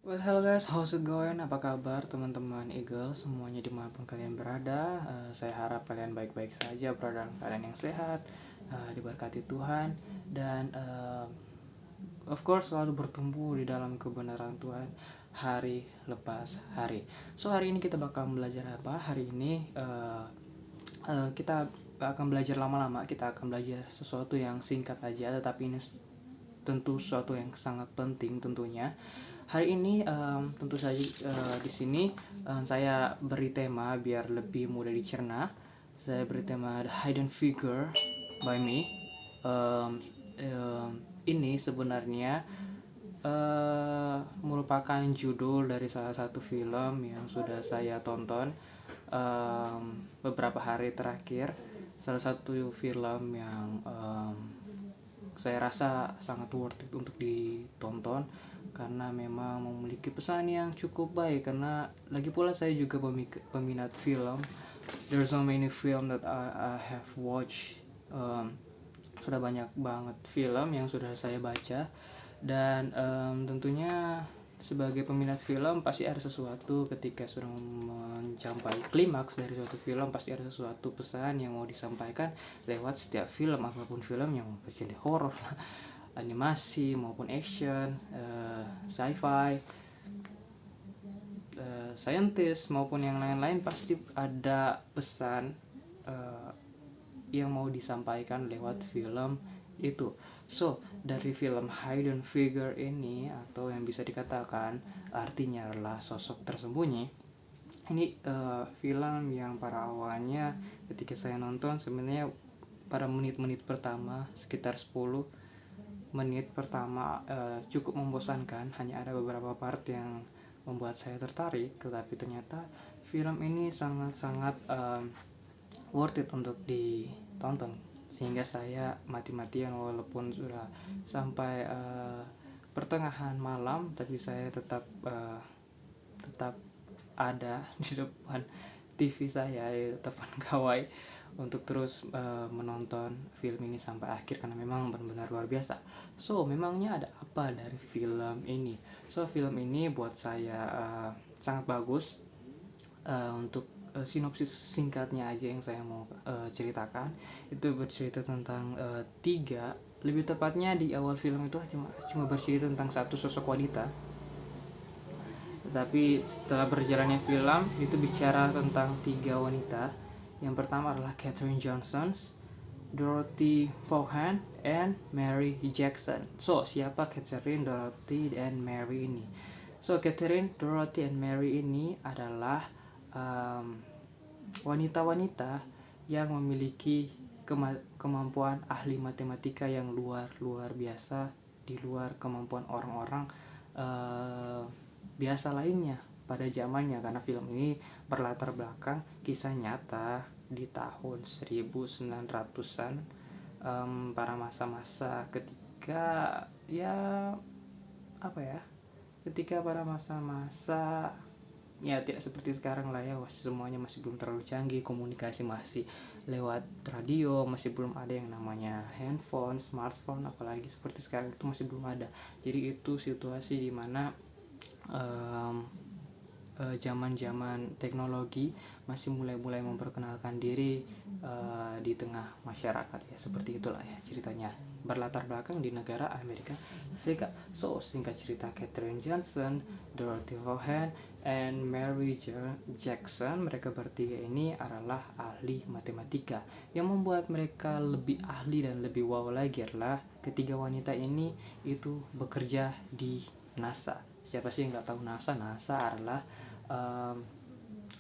Well, hello guys, how's it going? Apa kabar teman-teman Eagle semuanya dimanapun kalian berada? Saya harap kalian baik-baik saja, berada dalam keadaan yang sehat, diberkati Tuhan, dan of course selalu bertumbuh di dalam kebenaran Tuhan hari lepas hari. So hari ini kita bakal belajar apa? Hari ini kita akan belajar lama-lama. Kita akan belajar sesuatu yang singkat aja, tetapi ini tentu sesuatu yang sangat penting tentunya. Hari ini tentu saja di sini saya beri tema biar lebih mudah dicerna. Saya beri tema The Hidden Figure by Me. Um, um, ini sebenarnya merupakan judul dari salah satu film yang sudah saya tonton beberapa hari terakhir. Salah satu film yang saya rasa sangat worth it untuk ditonton karena memang memiliki pesan yang cukup baik. Karena lagi pula saya juga peminat film. There's so many film that I have watched. Sudah banyak banget film yang sudah saya baca, dan tentunya sebagai peminat film pasti ada sesuatu ketika sudah mencapai klimaks dari suatu film, pasti ada sesuatu pesan yang mau disampaikan lewat setiap film, apapun film yang bergenre horor, animasi maupun action, sci-fi, scientist maupun yang lain-lain, pasti ada pesan yang mau disampaikan lewat film itu. So dari film Hidden Figure ini, atau yang bisa dikatakan artinya adalah sosok tersembunyi, ini film yang pada awalnya ketika saya nonton sebenarnya pada menit-menit pertama, sekitar 10 menit pertama cukup membosankan. Hanya ada beberapa part yang membuat saya tertarik, tetapi ternyata film ini sangat-sangat worth it untuk ditonton, sehingga saya mati-matian walaupun sudah sampai pertengahan malam, tapi saya tetap ada di depan TV saya, di depan gawai, untuk terus menonton film ini sampai akhir karena memang benar-benar luar biasa. So memangnya ada apa dari film ini? So film ini buat saya sangat bagus. Untuk sinopsis singkatnya aja yang saya mau ceritakan, itu bercerita tentang lebih tepatnya di awal film itu cuma bercerita tentang satu sosok wanita, tetapi setelah berjalannya film itu bicara tentang 3 wanita. Yang pertama adalah Katherine Johnson, Dorothy Vaughan, and Mary Jackson. So siapa Katherine, Dorothy, and Mary ini? So Katherine, Dorothy, and Mary ini adalah wanita-wanita yang memiliki kemampuan ahli matematika yang luar biasa, di luar kemampuan orang-orang biasa lainnya pada zamannya, karena film ini berlatar belakang kisah nyata di tahun 1900-an, pada masa-masa ketika ketika pada masa-masa tidak seperti sekarang lah ya, semuanya masih belum terlalu canggih, komunikasi masih lewat radio, masih belum ada yang namanya handphone, smartphone, apalagi seperti sekarang itu masih belum ada. Jadi itu situasi dimana zaman-zaman teknologi masih mulai memperkenalkan diri di tengah masyarakat ya, seperti itulah ya ceritanya. Berlatar belakang di negara Amerika Serikat. So singkat cerita, Katherine Johnson, Dorothy Vaughan, and Mary Jackson, mereka bertiga ini adalah ahli matematika. Yang membuat mereka lebih ahli dan lebih wow lagi adalah ketiga wanita ini itu bekerja di NASA. Siapa sih yang nggak tahu NASA? NASA adalah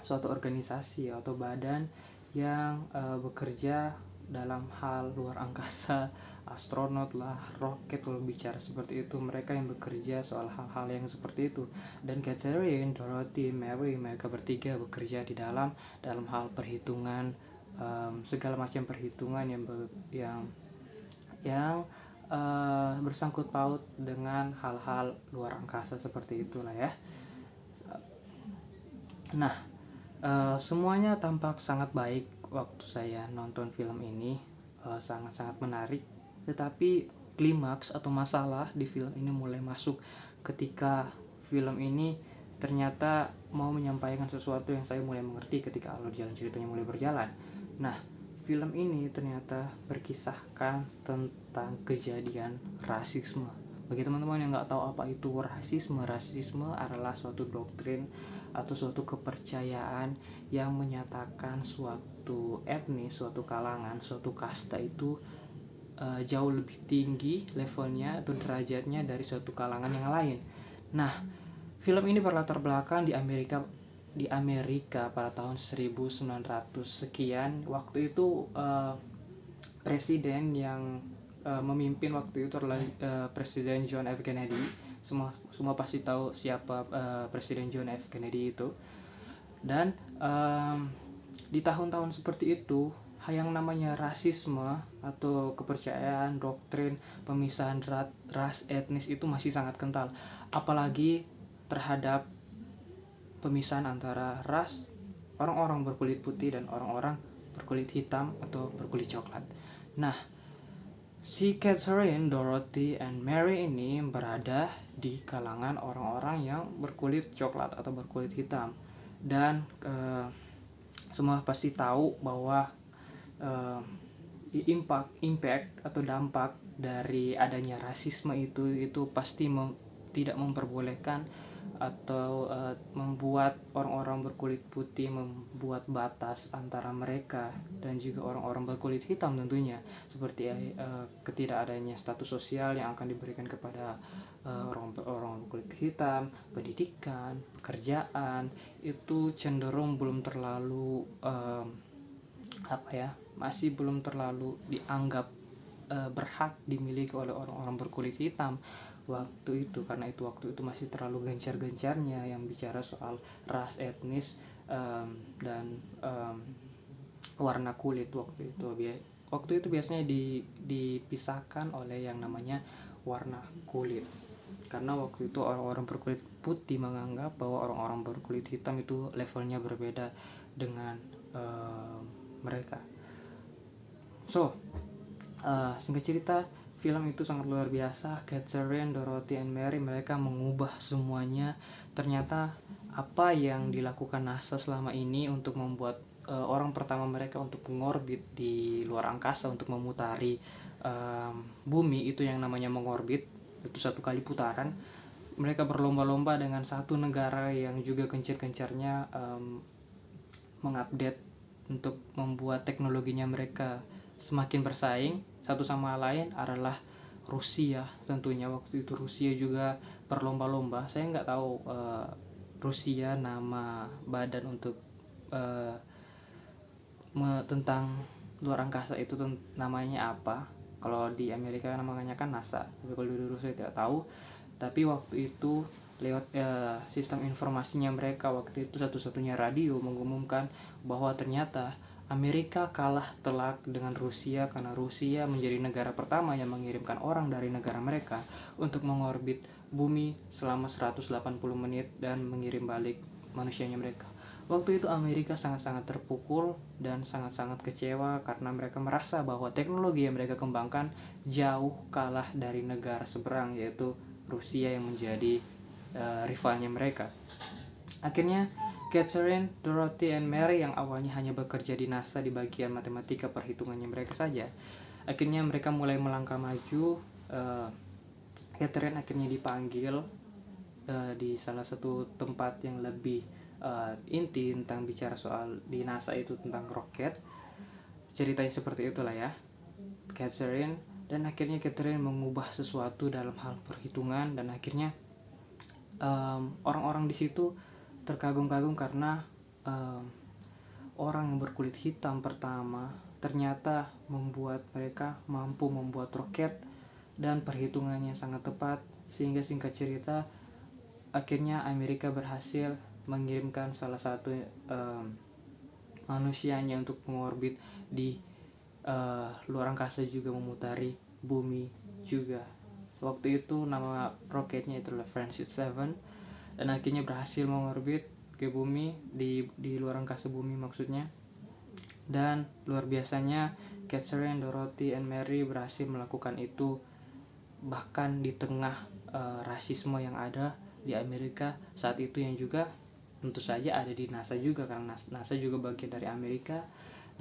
suatu organisasi atau badan yang bekerja dalam hal luar angkasa, astronot lah, roket, kalau bicara seperti itu, mereka yang bekerja soal hal-hal yang seperti itu. Dan Catherine, Dorothy, Mary, mereka bertiga bekerja di dalam hal perhitungan, segala macam perhitungan yang bersangkut paut dengan hal-hal luar angkasa seperti itulah ya. Nah, semuanya tampak sangat baik waktu saya nonton film ini, sangat-sangat menarik. Tetapi klimaks atau masalah di film ini mulai masuk ketika film ini ternyata mau menyampaikan sesuatu yang saya mulai mengerti ketika alur jalan ceritanya mulai berjalan. Nah, film ini ternyata berkisahkan tentang kejadian rasisme. Bagi teman-teman yang nggak tahu apa itu rasisme, rasisme adalah suatu doktrin atau suatu kepercayaan yang menyatakan suatu etnis, suatu kalangan, suatu kasta itu jauh lebih tinggi levelnya atau derajatnya dari suatu kalangan yang lain. Nah, film ini berlatar belakang di Amerika pada tahun 1900 sekian. Waktu itu presiden yang memimpin waktu itu adalah Presiden John F. Kennedy. Semua pasti tahu siapa Presiden John F. Kennedy itu. Dan di tahun-tahun seperti itu, yang namanya rasisme atau kepercayaan, doktrin pemisahan ras etnis itu masih sangat kental, apalagi terhadap pemisahan antara ras orang-orang berkulit putih dan orang-orang berkulit hitam atau berkulit coklat. Nah, si Catherine, Dorothy, and Mary ini berada di kalangan orang-orang yang berkulit coklat atau berkulit hitam, dan semua pasti tahu bahwa impact atau dampak dari adanya rasisme itu pasti tidak memperbolehkan atau membuat orang-orang berkulit putih membuat batas antara mereka dan juga orang-orang berkulit hitam tentunya, seperti ketidakadanya status sosial yang akan diberikan kepada orang berkulit hitam, pendidikan, pekerjaan itu cenderung belum terlalu masih belum terlalu dianggap berhak dimiliki oleh orang-orang berkulit hitam waktu itu, karena waktu itu masih terlalu gencar-gencarnya yang bicara soal ras, etnis, dan warna kulit waktu itu biasanya dipisahkan oleh yang namanya warna kulit, karena waktu itu orang-orang berkulit putih menganggap bahwa orang-orang berkulit hitam itu levelnya berbeda dengan mereka. Singkat cerita, film itu sangat luar biasa. Catherine, Dorothy, and Mary, mereka mengubah semuanya. Ternyata apa yang dilakukan NASA selama ini untuk membuat orang pertama mereka untuk mengorbit di luar angkasa, untuk memutari bumi, itu yang namanya mengorbit, itu 1 kali putaran. Mereka berlomba-lomba dengan satu negara yang juga gencar-gencarnya mengupdate untuk membuat teknologinya mereka semakin bersaing satu sama lain adalah Rusia. Tentunya waktu itu Rusia juga berlomba-lomba. Saya nggak tahu Rusia nama badan untuk tentang luar angkasa itu namanya apa. Kalau di Amerika namanya kan NASA, tapi kalau di Rusia tidak tahu. Tapi waktu itu lewat sistem informasinya mereka waktu itu, satu-satunya radio mengumumkan bahwa ternyata Amerika kalah telak dengan Rusia karena Rusia menjadi negara pertama yang mengirimkan orang dari negara mereka untuk mengorbit bumi selama 180 menit dan mengirim balik manusianya mereka. Waktu itu Amerika sangat-sangat terpukul dan sangat-sangat kecewa karena mereka merasa bahwa teknologi yang mereka kembangkan jauh kalah dari negara seberang, yaitu Rusia yang menjadi rivalnya mereka. Akhirnya Catherine, Dorothy, and Mary yang awalnya hanya bekerja di NASA di bagian matematika perhitungannya mereka saja, akhirnya mereka mulai melangkah maju. Catherine akhirnya dipanggil di salah satu tempat yang lebih inti tentang bicara soal di NASA itu tentang roket. Ceritanya seperti itulah ya, Catherine. Dan akhirnya Catherine mengubah sesuatu dalam hal perhitungan, dan akhirnya orang-orang di situ terkagum-kagum karena orang yang berkulit hitam pertama ternyata mereka mampu membuat roket dan perhitungannya sangat tepat, sehingga singkat cerita akhirnya Amerika berhasil mengirimkan salah satu manusianya untuk mengorbit di luar angkasa, juga memutari bumi juga. Waktu itu nama roketnya itu adalah Francis 7, dan akhirnya berhasil mengorbit ke bumi, di luar angkasa bumi maksudnya. Dan luar biasanya Catherine, Dorothy, and Mary berhasil melakukan itu bahkan di tengah rasisme yang ada di Amerika saat itu, yang juga tentu saja ada di NASA juga, karena NASA juga bagian dari Amerika,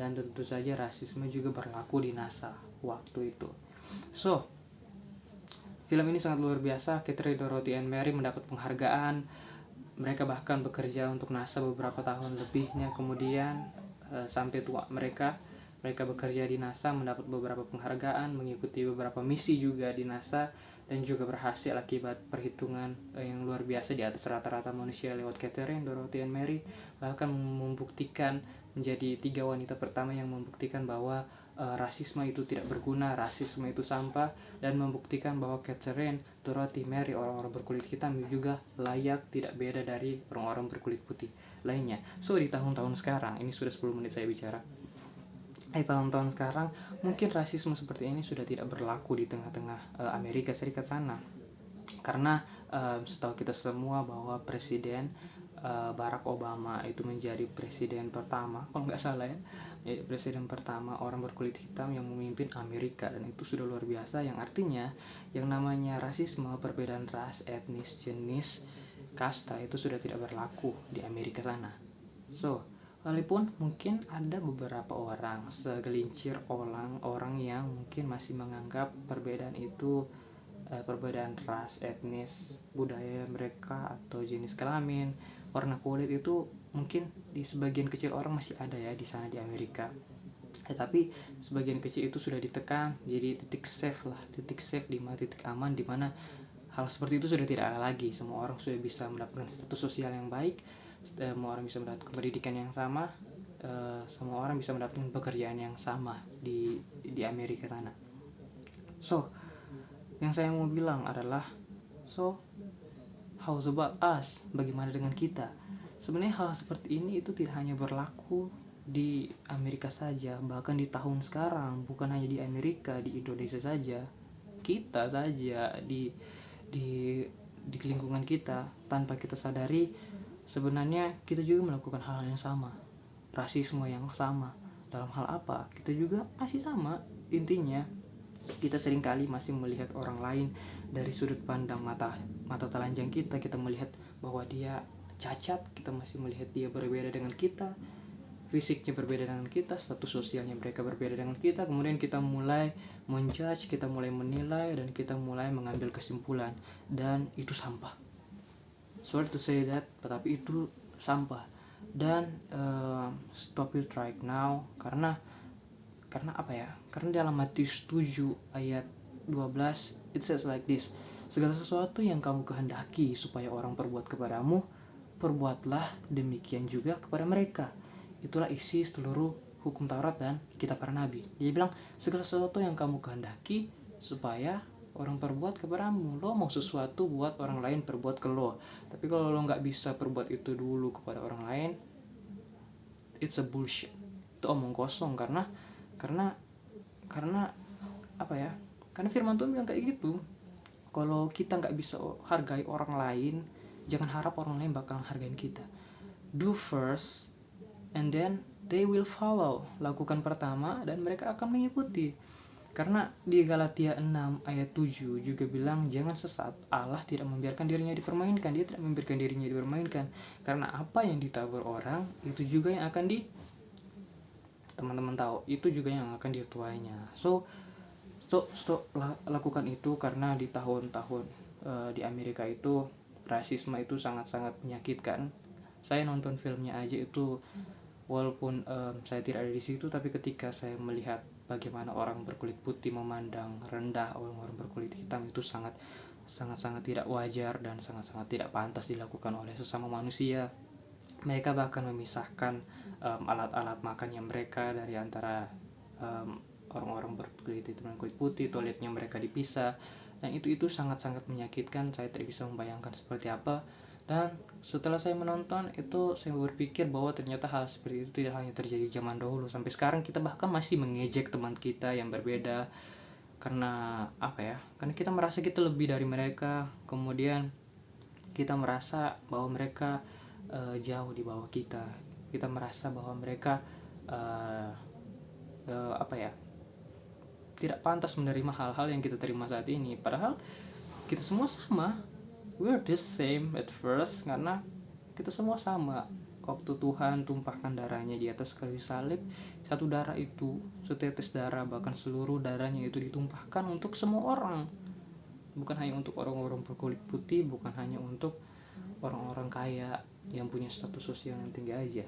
dan tentu saja rasisme juga berlaku di NASA waktu itu. So, film ini sangat luar biasa. Catherine, Dorothy, and Mary mendapat penghargaan. Mereka bahkan bekerja untuk NASA beberapa tahun lebihnya kemudian, sampai tua mereka bekerja di NASA, mendapat beberapa penghargaan, mengikuti beberapa misi juga di NASA, dan juga berhasil akibat perhitungan yang luar biasa di atas rata-rata manusia lewat Catherine, Dorothy, and Mary. Bahkan membuktikan, menjadi 3 wanita pertama yang membuktikan bahwa rasisme itu tidak berguna, rasisme itu sampah, dan membuktikan bahwa Catherine, Dorothy, Mary, orang-orang berkulit hitam juga layak, tidak beda dari orang-orang berkulit putih lainnya. So, di tahun-tahun sekarang, ini sudah 10 menit saya bicara, tahun-tahun sekarang mungkin rasisme seperti ini sudah tidak berlaku di tengah-tengah Amerika Serikat sana, karena setahu kita semua bahwa Presiden Barack Obama itu menjadi presiden pertama, kalau nggak salah ya, presiden pertama orang berkulit hitam yang memimpin Amerika, dan itu sudah luar biasa, yang artinya yang namanya rasisme, perbedaan ras, etnis, jenis, kasta itu sudah tidak berlaku di Amerika sana. So, walaupun mungkin ada beberapa orang, segelintir orang yang mungkin masih menganggap perbedaan itu, perbedaan ras, etnis, budaya mereka, atau jenis kelamin, warna kulit itu mungkin di sebagian kecil orang masih ada ya di sana di Amerika. Tapi sebagian kecil itu sudah ditekan, jadi titik safe, di mana titik aman, di mana hal seperti itu sudah tidak ada lagi. Semua orang sudah bisa mendapatkan status sosial yang baik, semua orang bisa mendapatkan pendidikan yang sama, semua orang bisa mendapatkan pekerjaan yang sama di Amerika sana. So, yang saya mau bilang adalah, so how's about us? Bagaimana dengan kita? Sebenarnya hal seperti ini itu tidak hanya berlaku di Amerika saja, bahkan di tahun sekarang, bukan hanya di Amerika, di Indonesia saja, kita saja di lingkungan kita, tanpa kita sadari sebenarnya kita juga melakukan hal yang sama, rasisme yang sama. Dalam hal apa? Kita juga masih sama. Intinya kita seringkali masih melihat orang lain dari sudut pandang mata telanjang kita. Kita melihat bahwa dia cacat, kita masih melihat dia berbeda dengan kita, fisiknya berbeda dengan kita, status sosialnya mereka berbeda dengan kita. Kemudian kita mulai menjudge, kita mulai menilai, dan kita mulai mengambil kesimpulan, dan itu sampah. Sorry to say that, tetapi itu sampah. Dan stop it right now, karena apa ya? Karena dalam Matius 7 ayat 12 it says like this: segala sesuatu yang kamu kehendaki supaya orang perbuat kepadamu, perbuatlah demikian juga kepada mereka. Itulah isi seluruh hukum Taurat dan kitab para nabi. Dia bilang segala sesuatu yang kamu kehendaki supaya orang perbuat kepadamu. Lo mau sesuatu buat orang lain perbuat ke lo, tapi kalau lo nggak bisa perbuat itu dulu kepada orang lain, it's a bullshit, itu omong kosong. Karena apa ya, karena firman Tuhan bilang kayak gitu. Kalau kita nggak bisa hargai orang lain, jangan harap orang lain bakal hargain kita. Do first and then they will follow. Lakukan pertama dan mereka akan mengikuti. Karena di Galatia 6 ayat 7 juga bilang, jangan sesat, Allah tidak membiarkan dirinya dipermainkan. Dia tidak membiarkan dirinya dipermainkan. Karena apa yang ditabur orang, itu juga yang akan teman-teman tahu, itu juga yang akan dituainya. So lakukan itu, karena di tahun-tahun di Amerika itu rasisme itu sangat-sangat menyakitkan. Saya nonton filmnya aja itu, walaupun saya tidak ada di situ, tapi ketika saya melihat bagaimana orang berkulit putih memandang rendah orang berkulit hitam, itu sangat tidak wajar dan sangat tidak pantas dilakukan oleh sesama manusia. Mereka bahkan memisahkan alat-alat makannya mereka dari antara orang-orang berkulit hitam dan kulit putih. Toiletnya mereka dipisah, dan itu sangat menyakitkan. Saya tidak bisa membayangkan seperti apa. Dan setelah saya menonton itu, saya berpikir bahwa ternyata hal seperti itu tidak hanya terjadi zaman dahulu. Sampai sekarang kita bahkan masih mengejek teman kita yang berbeda. Karena apa ya? Karena kita merasa kita lebih dari mereka. Kemudian kita merasa bahwa mereka jauh di bawah kita. Kita merasa bahwa mereka tidak pantas menerima hal-hal yang kita terima saat ini. Padahal kita semua sama. we're the same at first, karena kita semua sama. Waktu Tuhan tumpahkan darahnya di atas kayu salib, satu darah itu, setetes darah, bahkan seluruh darahnya itu ditumpahkan untuk semua orang, bukan hanya untuk orang-orang berkulit putih, bukan hanya untuk orang-orang kaya yang punya status sosial yang tinggi aja.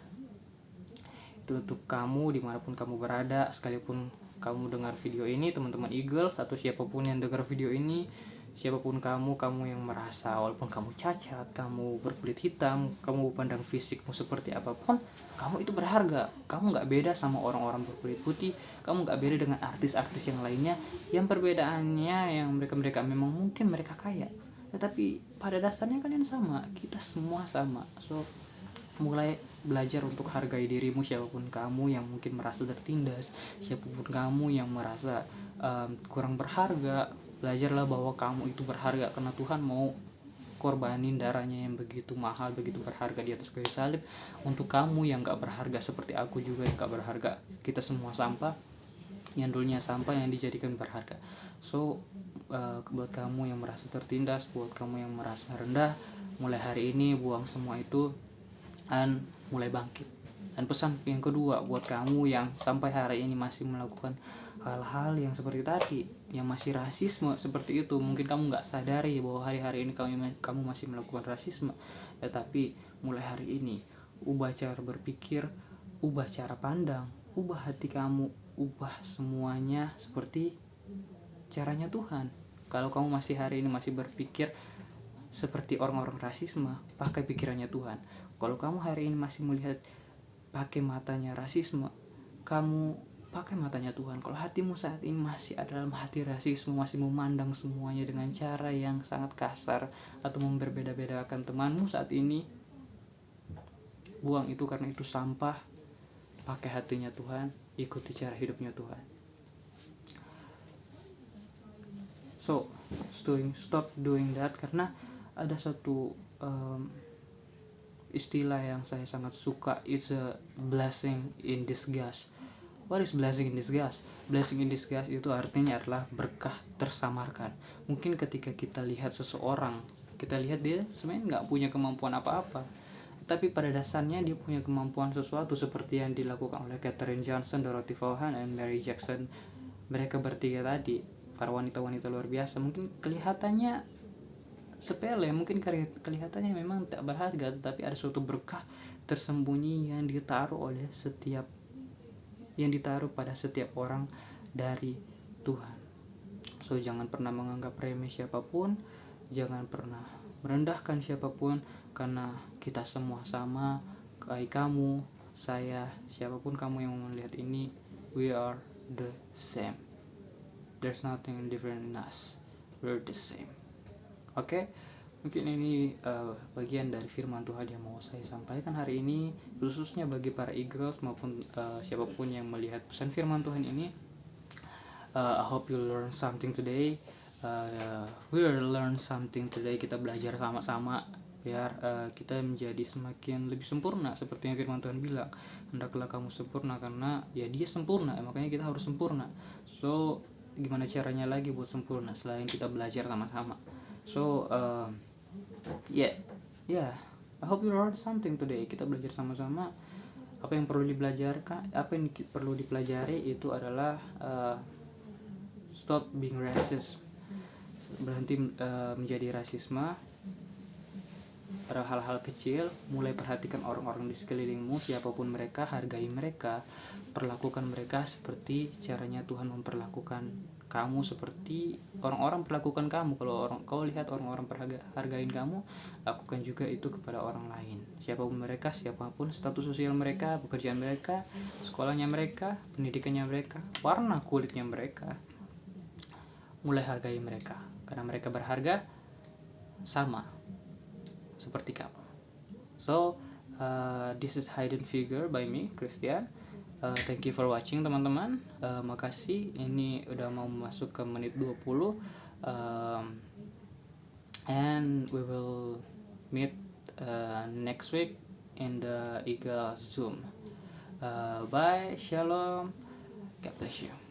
Itu untuk kamu dimanapun kamu berada, sekalipun kamu dengar video ini, teman-teman Eagles, atau siapapun yang dengar video ini, siapapun kamu yang merasa walaupun kamu cacat, kamu berkulit hitam, kamu pandang fisikmu seperti apapun, kamu itu berharga. Kamu gak beda sama orang-orang berkulit putih, kamu gak beda dengan artis-artis yang lainnya, yang perbedaannya yang mereka memang mungkin mereka kaya, tetapi pada dasarnya kalian sama, kita semua sama. So mulai belajar untuk hargai dirimu, siapapun kamu yang mungkin merasa tertindas, siapapun kamu yang merasa kurang berharga, belajarlah bahwa kamu itu berharga, karena Tuhan mau korbanin darahnya yang begitu mahal, begitu berharga di atas kayu salib untuk kamu yang gak berharga, seperti aku juga yang gak berharga. Kita semua sampah, yang dulunya sampah yang dijadikan berharga. So buat kamu yang merasa tertindas, buat kamu yang merasa rendah, mulai hari ini buang semua itu dan mulai bangkit. Dan pesan yang kedua buat kamu yang sampai hari ini masih melakukan hal-hal yang seperti tadi, yang masih rasisme seperti itu, mungkin kamu gak sadari bahwa hari-hari ini kamu masih melakukan rasisme, tetapi mulai hari ini ubah cara berpikir, ubah cara pandang, ubah hati kamu, ubah semuanya seperti caranya Tuhan. Kalau kamu masih hari ini masih berpikir seperti orang-orang rasisme, pakai pikirannya Tuhan. Kalau kamu hari ini masih melihat pakai matanya rasisme, kamu pakai matanya Tuhan. Kalau hatimu saat ini masih ada dalam hati rasisme, masih memandang semuanya dengan cara yang sangat kasar atau memberbeda-bedakan temanmu saat ini, buang itu, karena itu sampah. Pakai hatinya Tuhan, ikuti cara hidupnya Tuhan. So stop doing that, karena ada satu istilah yang saya sangat suka, it's a blessing in disguise. What is blessing in disguise? Blessing in disguise itu artinya adalah berkah tersamarkan. Mungkin ketika kita lihat seseorang, kita lihat dia sebenarnya gak punya kemampuan apa-apa, tapi pada dasarnya dia punya kemampuan sesuatu, seperti yang dilakukan oleh Katherine Johnson, Dorothy Vaughan, dan Mary Jackson. Mereka bertiga tadi, para wanita-wanita luar biasa. Mungkin kelihatannya sepele, mungkin kelihatannya memang tak berharga, tetapi ada suatu berkah tersembunyi yang ditaruh pada setiap orang dari Tuhan. So jangan pernah menganggap remeh siapapun, jangan pernah merendahkan siapapun, karena kita semua sama. Kayak kamu, saya, siapapun kamu yang melihat ini, we are the same. There's nothing different in us, we're the same. Oke? Mungkin ini bagian dari firman Tuhan yang mau saya sampaikan hari ini, khususnya bagi para Eagles maupun siapapun yang melihat pesan firman Tuhan ini. I hope you learn something today. We will learn something today. Kita belajar sama-sama biar kita menjadi semakin lebih sempurna, seperti yang firman Tuhan bilang, hendaklah kamu sempurna karena ya dia sempurna, makanya kita harus sempurna. So gimana caranya lagi buat sempurna selain kita belajar sama-sama? So yeah, I hope you learn something today. Kita belajar sama-sama. Apa yang perlu dipelajari itu adalah stop being racist, berhenti menjadi rasisme pada hal-hal kecil. Mulai perhatikan orang-orang di sekelilingmu, siapapun mereka, hargai mereka, perlakukan mereka seperti caranya Tuhan memperlakukan kamu, seperti orang-orang perlakukan kamu. Kalau kau lihat orang-orang hargain kamu, lakukan juga itu kepada orang lain, siapapun mereka, siapapun status sosial mereka, pekerjaan mereka, sekolahnya mereka, pendidikannya mereka, warna kulitnya mereka. Mulai hargai mereka, karena mereka berharga sama seperti kamu. So this is Hidden Figure by me, Christian. Thank you for watching teman-teman. Makasih, ini udah mau masuk ke menit 20. And we will meet next week in the Eagle Zoom. Bye, shalom, God bless you.